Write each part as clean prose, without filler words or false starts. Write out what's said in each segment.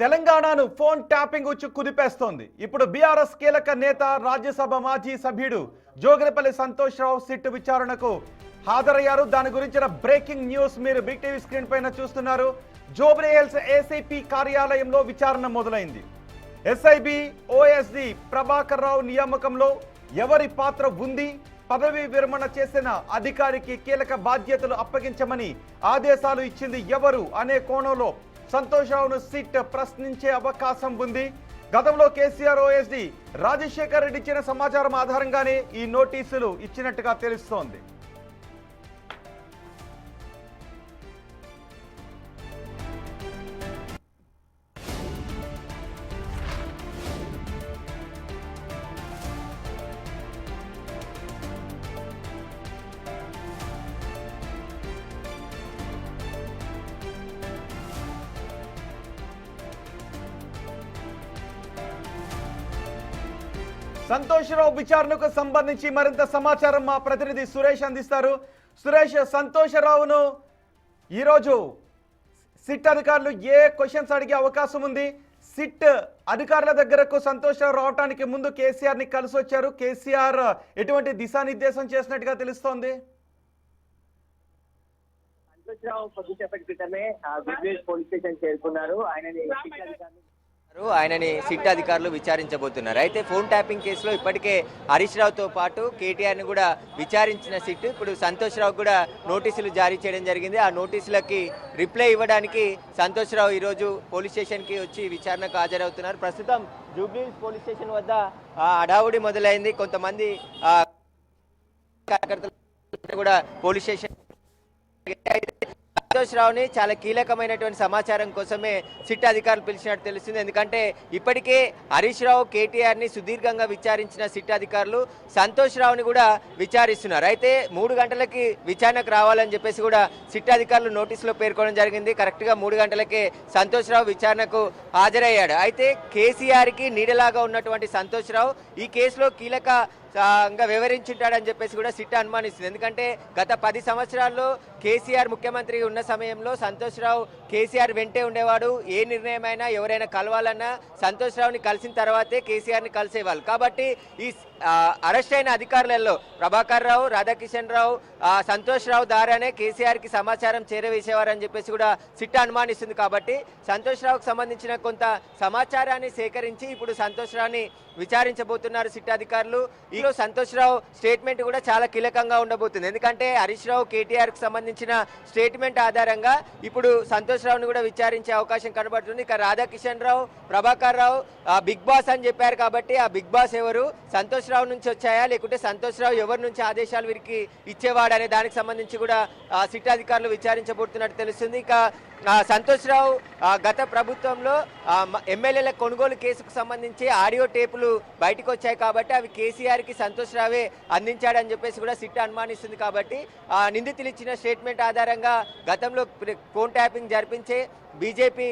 తెలంగాణను phone tapping ఉచ్చు కుదిపేస్తోంది. ఇప్పుడు బీఆర్ఎస్ కీలక నేత రాజ్యసభ మాజీ సభ్యుడు జోగినపల్లి సంతోష్ రావు సిట్ విచారణకు హాజరయ్యారు. దాని గురించిన బ్రేకింగ్ న్యూస్ మీరు బిగ్ టీవీ స్క్రీన్ పైన చూస్తున్నారు. జూబ్లీహిల్స్ ఏసీపీ కార్యాలయంలో విచారణ మొదలైంది. ఎస్ఐబి ఓఎస్డి ప్రభాకర్ రావు నియామకంలో ఎవరి పాత్ర ఉంది, పదవి విరమణ చేసిన అధికారికి కీలక బాధ్యతలు అప్పగించమని ఆదేశాలు ఇచ్చింది ఎవరు అనే కోణంలో సంతోష్ రావును సిట్ ప్రశ్నించే అవకాశం ఉంది. గతంలో కేసీఆర్ ఓఎస్డి రాజశేఖర్ రెడ్డి ఇచ్చిన సమాచారం ఆధారంగానే ఈ నోటీసులు ఇచ్చినట్టుగా తెలుస్తోంది. సంతోష్ రావు విచారణకు సంబంధించి మరింత సమాచారం మా ప్రతినిధి సురేష్ అందిస్తారు. సురేష్, సంతోష్ రావును ఈరోజు సిట్ అధికారులు ఏ క్వశ్చన్స్ అడిగే అవకాశం ఉంది? సిట్ అధికారుల దగ్గరకు సంతోష్ రావు రావడానికి ముందు కేసీఆర్ ని కలిసి వచ్చారు. కేసీఆర్ ఎటువంటి దిశానిర్దేశం చేసినట్టుగా తెలుస్తోంది? సంతోష్ రావు కొద్దిసేపటి క్రితమే పోలీస్ స్టేషన్ చేరుకున్నారు. ఆయనని సిట్ అధికారులు విచారించబోతున్నారు. అయితే ఫోన్ ట్యాపింగ్ కేసులో ఇప్పటికే హరీష్ రావుతో పాటు కేటీఆర్ని కూడా విచారించిన సిట్ ఇప్పుడు సంతోష్ రావు కూడా నోటీసులు జారీ చేయడం జరిగింది. ఆ నోటీసులకి రిప్లై ఇవ్వడానికి సంతోష్ రావు ఈరోజు పోలీస్ స్టేషన్కి వచ్చి విచారణకు హాజరవుతున్నారు. ప్రస్తుతం జూబ్లీహిల్స్ పోలీస్ స్టేషన్ వద్ద హడావుడి మొదలైంది. కొంతమంది కార్యకర్తలు కూడా పోలీస్ స్టేషన్ సంతోష్ రావుని చాలా కీలకమైనటువంటి సమాచారం కోసమే సిట్ అధికారులు పిలిచినట్టు తెలుస్తుంది. ఎందుకంటే ఇప్పటికే హరీష్ రావు కేటీఆర్ని సుదీర్ఘంగా విచారించిన సిట్ అధికారులు సంతోష్ రావుని కూడా విచారిస్తున్నారు. అయితే 3 గంటలకి విచారణకు రావాలని చెప్పేసి కూడా సిట్ అధికారులు నోటీసులో పేర్కొనడం జరిగింది. కరెక్ట్గా 3 గంటలకే సంతోష్ రావు విచారణకు హాజరయ్యాడు. అయితే కేసీఆర్కి నీడలాగా ఉన్నటువంటి సంతోష్ రావు ఈ కేసులో కీలకంగా వివరించుంటాడని చెప్పేసి కూడా సిట్ అనుమానిస్తుంది. ఎందుకంటే గత 10 సంవత్సరాల్లో కేసీఆర్ ముఖ్యమంత్రి ఉన్న సమయంలో సంతోష్ రావు కేసీఆర్ వెంటే ఉండేవాడు. ఏ నిర్ణయమైనా ఎవరైనా కలవాలన్నా సంతోష్ రావుని కలిసిన తర్వాతే కేసీఆర్ని కలిసేవాళ్ళు. కాబట్టి ఈ అరెస్ట్ అయిన అధికారులలో ప్రభాకర్ రావు, రాధాకిషన్ రావు, సంతోష్ రావు ద్వారానే కేసీఆర్కి సమాచారం చేరవేసేవారని చెప్పేసి కూడా సిట్ అనుమానిస్తుంది. కాబట్టి సంతోష్ రావుకు సంబంధించిన కొంత సమాచారాన్ని సేకరించి ఇప్పుడు సంతోష్ రావుని విచారించబోతున్నారు సిట్ అధికారులు. ఈరోజు సంతోష్ రావు స్టేట్మెంట్ కూడా చాలా కీలకంగా ఉండబోతుంది. ఎందుకంటే హరీష్ రావు కేటీఆర్కి సంబంధించిన స్టేట్మెంట్ ఆధారంగా ఇప్పుడు సంతోష్ రావుని కూడా విచారించే అవకాశం కనబడుతుంది. ఇక రాధాకిషన్ రావు, ప్రభాకర్ రావు బిగ్ బాస్ అని చెప్పారు. కాబట్టి ఆ బిగ్ బాస్ ఎవరు, సంతోష్ రావు నుంచి వచ్చాయా లేకుంటే సంతోష్ రావు ఎవరి నుంచి ఆదేశాలు వీరికి ఇచ్చేవాడు అనే దానికి సంబంధించి కూడా సిట్ అధికారులు విచారించబోతున్నట్టు తెలుస్తుంది. ఇక సంతోష్ రావు గత ప్రభుత్వంలో ఎమ్మెల్యేల కొనుగోలు కేసుకు సంబంధించి ఆడియో టేపులు బయటకు వచ్చాయి. కాబట్టి అవి కేసీఆర్కి సంతోష్ రావే అందించాడని చెప్పేసి కూడా సిట్ అనుమానిస్తుంది. కాబట్టి నిందితులు ఇచ్చిన స్టేట్మెంట్ ఆధారంగా గతంలో ఫోన్ ట్యాపింగ్ జరిపించే బీజేపీ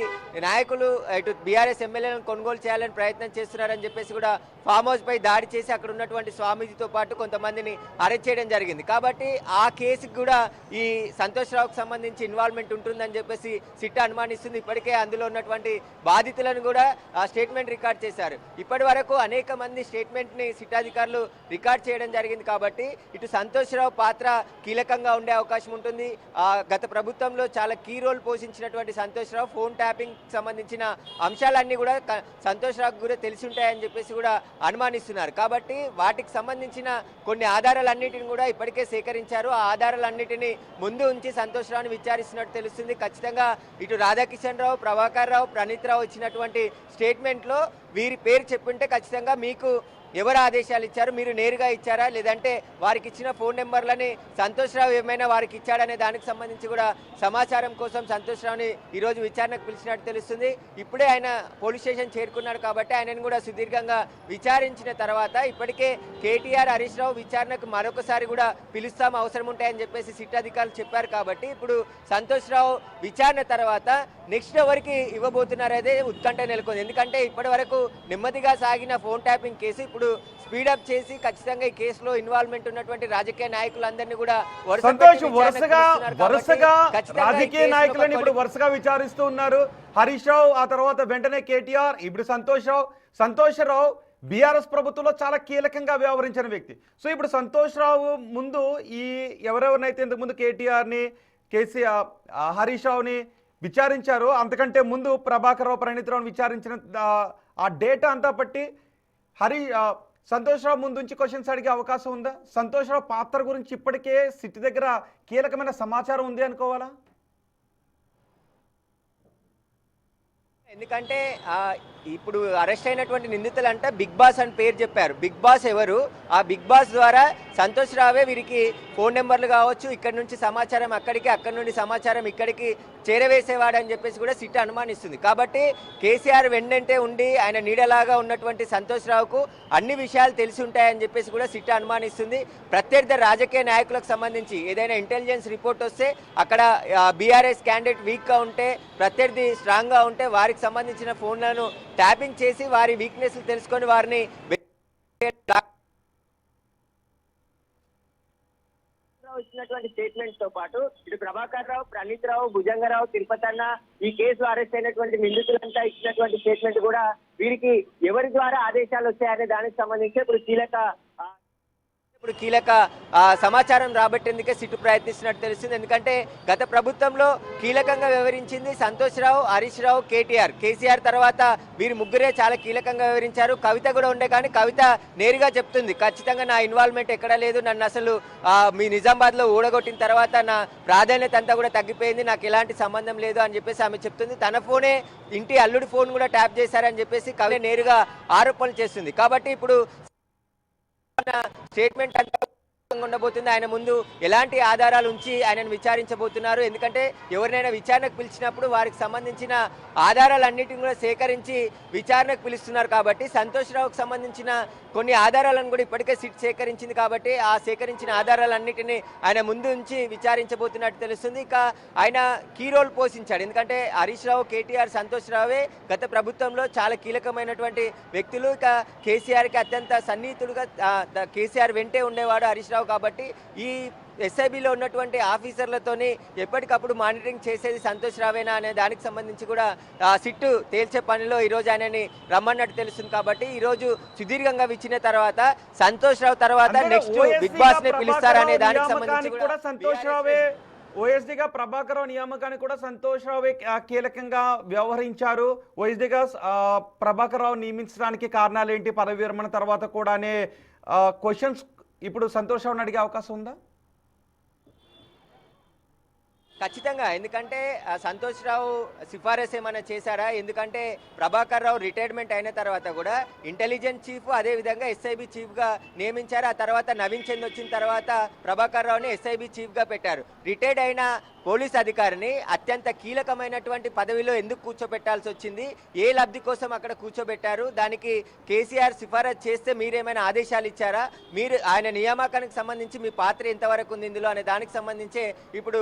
నాయకులు ఇటు బీఆర్ఎస్ ఎమ్మెల్యేలను కొనుగోలు చేయాలని ప్రయత్నం చేస్తున్నారని చెప్పేసి కూడా ఫామ్ హౌస్ పై దాడి చేసి అక్కడ ఉన్నటువంటి స్వామీజీతో పాటు కొంతమందిని అరెస్ట్ చేయడం జరిగింది. కాబట్టి ఆ కేసుకు కూడా ఈ సంతోష్ రావుకు సంబంధించి ఇన్వాల్వ్మెంట్ ఉంటుందని చెప్పేసి సిట్ అనుమానిస్తుంది. ఇప్పటికే అందులో ఉన్నటువంటి బాధితులను కూడా స్టేట్మెంట్ రికార్డ్ చేశారు. ఇప్పటి వరకు అనేక మంది స్టేట్మెంట్ని సిట్ అధికారులు రికార్డ్ చేయడం జరిగింది. కాబట్టి ఇటు సంతోష్ రావు పాత్ర కీలకంగా ఉండే అవకాశం ఉంటుంది. గత ప్రభుత్వంలో చాలా కీ రోల్ పోషించినటువంటి సంతోష్ రావు ఫోన్ ట్యాపింగ్ సంబంధించిన అంశాలన్నీ కూడా సంతోష్ రావుకు కూడా తెలిసి ఉంటాయని చెప్పేసి కూడా అనుమానిస్తున్నారు. కాబట్టి వాటికి సంబంధించిన కొన్ని ఆధారాలన్నిటిని కూడా ఇప్పటికే సేకరించారు. ఆ ఆధారాలన్నిటినీ ముందు ఉంచి సంతోష్ రావుని విచారిస్తున్నట్టు తెలుస్తుంది. ఖచ్చితంగా ఇటు రాధాకిషన్ రావు, ప్రభాకర్ రావు, ప్రణీత్ రావు ఇచ్చినటువంటి స్టేట్మెంట్లో వీరి పేరు చెప్పుంటే ఖచ్చితంగా మీకు ఎవరు ఆదేశాలు ఇచ్చారు, మీరు నేరుగా ఇచ్చారా లేదంటే వారికి ఇచ్చిన ఫోన్ నెంబర్లని సంతోష్ రావు ఏమైనా వారికి ఇచ్చాడనే దానికి సంబంధించి కూడా సమాచారం కోసం సంతోష్ రావుని ఈరోజు విచారణకు పిలిచినట్టు తెలుస్తుంది. ఇప్పుడే ఆయన పోలీస్ స్టేషన్ చేరుకున్నాడు. కాబట్టి ఆయనను కూడా సుదీర్ఘంగా విచారించిన తర్వాత ఇప్పటికే కేటీఆర్, హరీష్ రావు విచారణకు మరొకసారి కూడా పిలుస్తాం అవసరం ఉంటాయని చెప్పేసి సిట్ అధికారులు చెప్పారు. కాబట్టి ఇప్పుడు సంతోష్ రావు విచారణ తర్వాత నెక్స్ట్ ఎవరికి ఇవ్వబోతున్నారదే ఉత్కంఠ నెలకొంది. ఎందుకంటే ఇప్పటి వరకు నెమ్మదిగా సాగిన ఫోన్ ట్యాపింగ్ కేసు ఇప్పుడు ఇప్పుడు స్పీడప్ చేసి ఖచ్చితంగా ఈ కేసులో ఇన్వాల్వ్మెంట్ ఉన్నటువంటి రాజకీయ నాయకులందరినీ కూడా సంతోష్ వరుసగా రాజకీయ నాయకులను ఇప్పుడు వరుసగా విచారిస్తూ ఉన్నారు. హరీష్ రావు, ఆ తర్వాత వెంటనే కేటీఆర్, ఇప్పుడు సంతోష్ రావు బీఆర్ఎస్ ప్రభుత్వంలో చాలా కీలకంగా వ్యవహరించిన వ్యక్తి. సో ఇప్పుడు సంతోష్ రావు ముందు ఈ ఎవరెవరినైతే ఇంతకుముందు కేటీఆర్ని, కేసీఆర్, హరీష్ రావుని విచారించారు, అంతకంటే ముందు ప్రభాకర్ రావు, ప్రణీత్ రావుని విచారించిన ఆ డేటా అంతా బట్టి సంతోష్ రావు ముందు నుంచి క్వశ్చన్స్ అడిగే అవకాశం ఉందా? సంతోష్ రావు పాత్ర గురించి ఇప్పటికే సిటీ దగ్గర కీలకమైన సమాచారం ఉంది అనుకోవాలా? ఎందుకంటే ఇప్పుడు అరెస్ట్ అయినటువంటి నిందితులంటే బిగ్ బాస్ అని పేరు చెప్పారు. బిగ్ బాస్ ఎవరు? ఆ బిగ్ బాస్ ద్వారా సంతోష్ రావే వీరికి ఫోన్ నెంబర్లు కావచ్చు, ఇక్కడ నుంచి సమాచారం అక్కడికి, అక్కడి నుండి సమాచారం ఇక్కడికి చేరవేసేవాడని చెప్పేసి కూడా సిట్ అనుమానిస్తుంది. కాబట్టి కేసీఆర్ వెన్నంటే ఉండి ఆయన నీడలాగా ఉన్నటువంటి సంతోష్ రావుకు అన్ని విషయాలు తెలిసి ఉంటాయని చెప్పేసి కూడా సిట్ అనుమానిస్తుంది. ప్రత్యర్థి రాజకీయ నాయకులకు సంబంధించి ఏదైనా ఇంటెలిజెన్స్ రిపోర్ట్ వస్తే అక్కడ బీఆర్ఎస్ క్యాండిడేట్ వీక్గా ఉంటే, ప్రత్యర్థి స్ట్రాంగ్గా ఉంటే వారికి సంబంధించిన ఫోన్లను ట్యాపింగ్ చేసి వారి వీక్నెస్లు తెలుసుకొని వారిని ఇచ్చినటువంటి స్టేట్మెంట్ తో పాటు ఇటు ప్రభాకర్ రావు, ప్రణీత్ రావు, భుజంగరావు, తిరుపతి అన్న ఈ కేసులో అరెస్ట్ అయినటువంటి నిందితులంతా ఇచ్చినటువంటి స్టేట్మెంట్ కూడా వీరికి ఎవరి ద్వారా ఆదేశాలు వచ్చాయనే దానికి సంబంధించి ఇప్పుడు కీలక సమాచారం రాబట్టేందుకే సిట్టు ప్రయత్నిస్తున్నట్టు తెలుస్తుంది. ఎందుకంటే గత ప్రభుత్వంలో కీలకంగా వ్యవహరించింది సంతోష్ రావు, హరీష్ రావు, కేసీఆర్ తర్వాత వీరు ముగ్గురే చాలా కీలకంగా వ్యవహరించారు. కవిత కూడా ఉండే, కానీ కవిత నేరుగా చెప్తుంది ఖచ్చితంగా నా ఇన్వాల్వ్మెంట్ ఎక్కడా లేదు, నన్ను అసలు మీ నిజామాబాద్లో ఊడగొట్టిన తర్వాత నా ప్రాధాన్యత అంతా కూడా తగ్గిపోయింది, నాకు ఎలాంటి సంబంధం లేదు అని చెప్పేసి ఆమె చెప్తుంది. తన ఫోనే ఇంటి అల్లుడి ఫోన్ కూడా ట్యాప్ చేశారని చెప్పేసి కవిత నేరుగా ఆరోపణలు చేస్తుంది. కాబట్టి ఇప్పుడు స్టేట్మెంట్ అంతా ఉండబోతుంది. ఆయన ముందు ఎలాంటి ఆధారాలు ఉంచి ఆయనను విచారించబోతున్నారు? ఎందుకంటే ఎవరినైనా విచారణకు పిలిచినప్పుడు వారికి సంబంధించిన ఆధారాలన్నిటిని కూడా సేకరించి విచారణకు పిలుస్తున్నారు. కాబట్టి సంతోష్ రావుకు సంబంధించిన కొన్ని ఆధారాలను కూడా ఇప్పటికే సిట్ సేకరించింది. కాబట్టి ఆ సేకరించిన ఆధారాలన్నిటిని ఆయన ముందు ఉంచి విచారించబోతున్నట్టు తెలుస్తుంది. ఇక ఆయన కీ రోల్ పోషించాడు. ఎందుకంటే హరీష్ రావు, కేటీఆర్, సంతోష్ రావే గత ప్రభుత్వంలో చాలా కీలకమైనటువంటి వ్యక్తులు. ఇక కేసీఆర్కి అత్యంత సన్నిహితుడుగా కేసీఆర్ వెంటే ఉండేవాడు హరీష్ రావు. కాబట్టి ఈ ఎస్ఐబిలో ఉన్నటువంటి ఆఫీసర్లతోని ఎప్పటికప్పుడు మానిటరింగ్ చేసేది సంతోష్ రావేనా అనే దానికి సంబంధించి కూడా సిట్టు తేల్చే పనిలో ఈరోజు ఆయనని రమ్మన్నట్టు తెలుస్తుంది. కాబట్టి ఈరోజు సుదీర్ఘంగా విచ్చిన తర్వాత సంతోష్ రావు తర్వాత నెక్స్ట్ బిగ్ బాస్ ని పిలుస్తారనే దానికి సంబంధించి కూడా సంతోష్ రావే ఓఎస్డీగా ప్రభాకర్ రావు నియామకానికి కూడా సంతోష్ రావే కీలకంగా వ్యవహరించారు. ఓఎస్డీగా ప్రభాకర్ రావు నియమించడానికి కారణాలు ఏంటి, పదవి విరమణ తర్వాత కూడా అనే క్వశ్చన్స్ ఇప్పుడు సంతోష్ రావుని అడిగే అవకాశం ఉందా? ఖచ్చితంగా. ఎందుకంటే సంతోష్ రావు సిఫారసు ఏమైనా చేశారా? ఎందుకంటే ప్రభాకర్ రావు రిటైర్మెంట్ అయిన తర్వాత కూడా ఇంటెలిజెన్స్ చీఫ్, అదేవిధంగా ఎస్ఐబి చీఫ్గా నియమించారు. ఆ తర్వాత నవీన్ చంద్ వచ్చిన తర్వాత ప్రభాకర్ రావుని ఎస్ఐబి చీఫ్గా పెట్టారు. రిటైర్డ్ అయిన పోలీస్ అధికారిని అత్యంత కీలకమైనటువంటి పదవిలో ఎందుకు కూర్చోబెట్టాల్సి వచ్చింది? ఏ లబ్ధి కోసం అక్కడ కూర్చోబెట్టారు? దానికి కేసీఆర్ సిఫారసు చేస్తే మీరేమైనా ఆదేశాలు ఇచ్చారా? మీరు ఆయన నియామకానికి సంబంధించి మీ పాత్ర ఎంతవరకు ఉంది ఇందులో అనే దానికి సంబంధించే ఇప్పుడు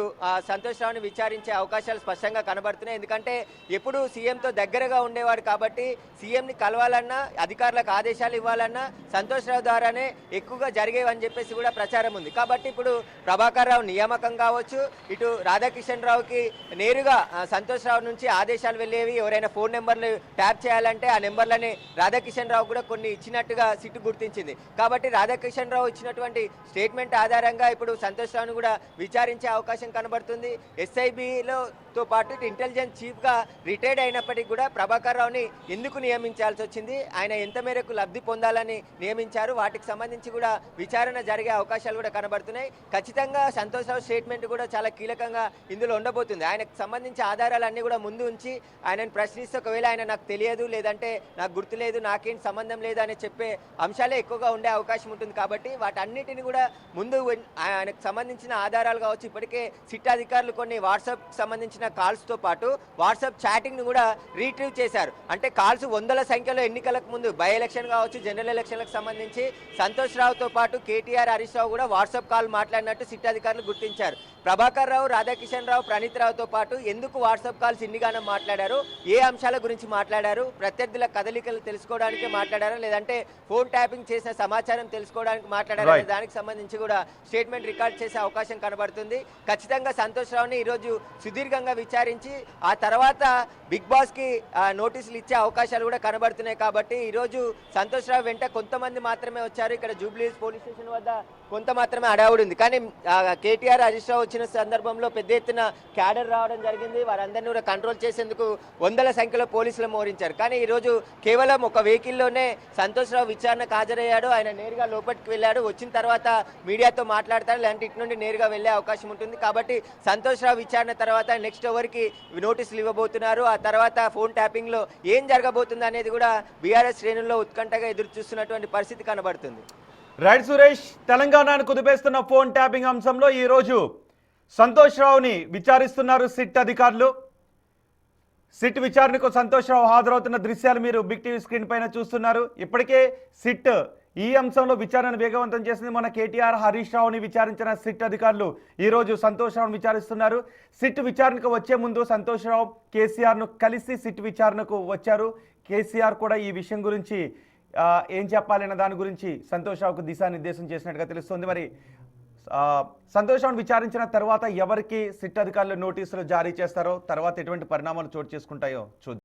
సంతోష్ రావుని విచారించే అవకాశాలు స్పష్టంగా కనబడుతున్నాయి. ఎందుకంటే ఎప్పుడు సీఎంతో దగ్గరగా ఉండేవాడు కాబట్టి సీఎంని కలవాలన్నా, అధికారులకు ఆదేశాలు ఇవ్వాలన్నా సంతోష్ రావు ద్వారానే ఎక్కువగా జరిగేవని చెప్పేసి కూడా ప్రచారం ఉంది. కాబట్టి ఇప్పుడు ప్రభాకర్ రావు నియామకం కావచ్చు, ఇటు రాధాకిషన్ రావుకి నేరుగా సంతోష్ రావు నుంచి ఆదేశాలు వెళ్ళేవి. ఎవరైనా ఫోన్ నెంబర్లు ట్యాప్ చేయాలంటే ఆ నెంబర్లని రాధాకిషన్ రావు కూడా కొన్ని ఇచ్చినట్టుగా సిట్టు గుర్తించింది. కాబట్టి రాధాకిషన్ రావు ఇచ్చినటువంటి స్టేట్మెంట్ ఆధారంగా ఇప్పుడు సంతోష్ రావును కూడా విచారించే అవకాశం కనబడుతుంది. ఎస్ఐబితో పాటు ఇంటెలిజెన్స్ చీఫ్గా రిటైర్డ్ అయినప్పటికీ కూడా ప్రభాకర్ రావుని ఎందుకు నియమించాల్సి వచ్చింది, ఆయన ఎంత మేరకు లబ్ధి పొందాలని నియమించారు, వాటికి సంబంధించి కూడా విచారణ జరిగే అవకాశాలు కూడా కనబడుతున్నాయి. ఖచ్చితంగా సంతోష్ రావు స్టేట్మెంట్ కూడా చాలా కీలకంగా ఇందులో ఉండబోతుంది. ఆయనకు సంబంధించిన ఆధారాలన్నీ కూడా ముందు ఉంచి ఆయనను ప్రశ్నిస్తే ఒకవేళ ఆయన నాకు తెలియదు, లేదంటే నాకు గుర్తులేదు, నాకేం సంబంధం లేదు అని చెప్పే అంశాలే ఎక్కువగా ఉండే అవకాశం ఉంటుంది. కాబట్టి వాటన్నిటిని కూడా ముందు ఆయనకు సంబంధించిన ఆధారాలు కావచ్చు, ఇప్పటికే సిట్ అధికారులు కొన్ని వాట్సాప్ సంబంధించిన కాల్స్తో పాటు వాట్సాప్ చాటింగ్ను కూడా రీట్రీవ్ చేశారు. అంటే కాల్స్ వందల సంఖ్యలో ఎన్నికలకు ముందు బై ఎలక్షన్ కావచ్చు, జనరల్ ఎలక్షన్లకు సంబంధించి సంతోష్ రావుతో పాటు కేటీఆర్, హరీష్ రావు కూడా వాట్సాప్ కాల్ మాట్లాడినట్టు సిట్ అధికారులు గుర్తించారు. ప్రభాకర్ రావు, రాధాకిషన్ రావు, ప్రణీత్ రావుతో పాటు ఎందుకు వాట్సాప్ కాల్స్ ఇన్నిగానో మాట్లాడారు, ఏ అంశాల గురించి మాట్లాడారు, ప్రత్యర్థుల కదలికలు తెలుసుకోవడానికి మాట్లాడారా, లేదంటే ఫోన్ ట్యాపింగ్ చేసిన సమాచారం తెలుసుకోవడానికి మాట్లాడారా అనే దానికి సంబంధించి కూడా స్టేట్మెంట్ రికార్డ్ చేసే అవకాశం కనబడుతుంది. ఖచ్చితంగా సంతోష్ రావుని ఈరోజు సుదీర్ఘంగా విచారించి ఆ తర్వాత బిగ్ బాస్ కి నోటీసులు ఇచ్చే అవకాశాలు కూడా కనబడుతున్నాయి. కాబట్టి ఈరోజు సంతోష్ రావు వెంట కొంతమంది మాత్రమే వచ్చారు. ఇక్కడ జూబ్లీహిల్స్ పోలీస్ స్టేషన్ వద్ద కొంత మాత్రమే హడావుడి ఉంది. కానీ కేటీఆర్, హరీష్ రావు వచ్చిన సందర్భంలో పెద్ద ఎత్తున క్యాడర్ రావడం జరిగింది. వారందరినీ కూడా కంట్రోల్ చేసేందుకు వందల సంఖ్యలో పోలీసులు మోహరించారు. కానీ ఈరోజు కేవలం ఒక వెహికల్లోనే సంతోష్ రావు విచారణకు హాజరయ్యాడు. ఆయన నేరుగా లోపలికి వెళ్ళాడు. వచ్చిన తర్వాత మీడియాతో మాట్లాడతాడు, లేదంటే ఇటు నుండి నేరుగా వెళ్లే అవకాశం ఉంటుంది. కాబట్టి సంతోష్ రావు విచారణ తర్వాత నెక్స్ట్ ఎవరికి నోటీసులు ఇవ్వబోతున్నారు, ఆ తర్వాత ఫోన్ ట్యాపింగ్ లో ఏం జరగబోతుంది అనేది కూడా బీఆర్ఎస్ శ్రేణుల్లో ఉత్కంఠగా ఎదురు చూస్తున్నటువంటి పరిస్థితి కనబడుతుంది. రైట్ సురేష్, తెలంగాణను కుదిపేస్తున్న ఫోన్ ట్యాపింగ్ అంశంలో ఈ రోజు సంతోష్ రావుని విచారిస్తున్నారు సిట్ అధికారులు. సిట్ విచారణకు సంతోష్ రావు హాజరవుతున్న దృశ్యాలు మీరు బిగ్ టీవీ స్క్రీన్ పైన చూస్తున్నారు. ఇప్పటికే సిట్ ఈ అంశంలో విచారణను వేగవంతం చేసింది. మన కేటీఆర్, హరీష్ రావుని విచారించిన సిట్ అధికారులు ఈ రోజు సంతోష్ రావుని విచారిస్తున్నారు. సిట్ విచారణకు వచ్చే ముందు సంతోష్ రావు కేసీఆర్ను కలిసి సిట్ విచారణకు వచ్చారు. కేసీఆర్ కూడా ఈ విషయం గురించి ఏం చెప్పాలన్న దాని గురించి సంతోష్ రావుకు దిశానిర్దేశం చేసినట్టుగా తెలుస్తుంది. మరి సంతోష్ రావును విచారించిన తర్వాత ఎవరికి సిట్ అధికారులు నోటీసులు జారీ చేస్తారో, తర్వాత ఎటువంటి పరిణామాలు చోటు చేసుకుంటాయో చూద్దాం.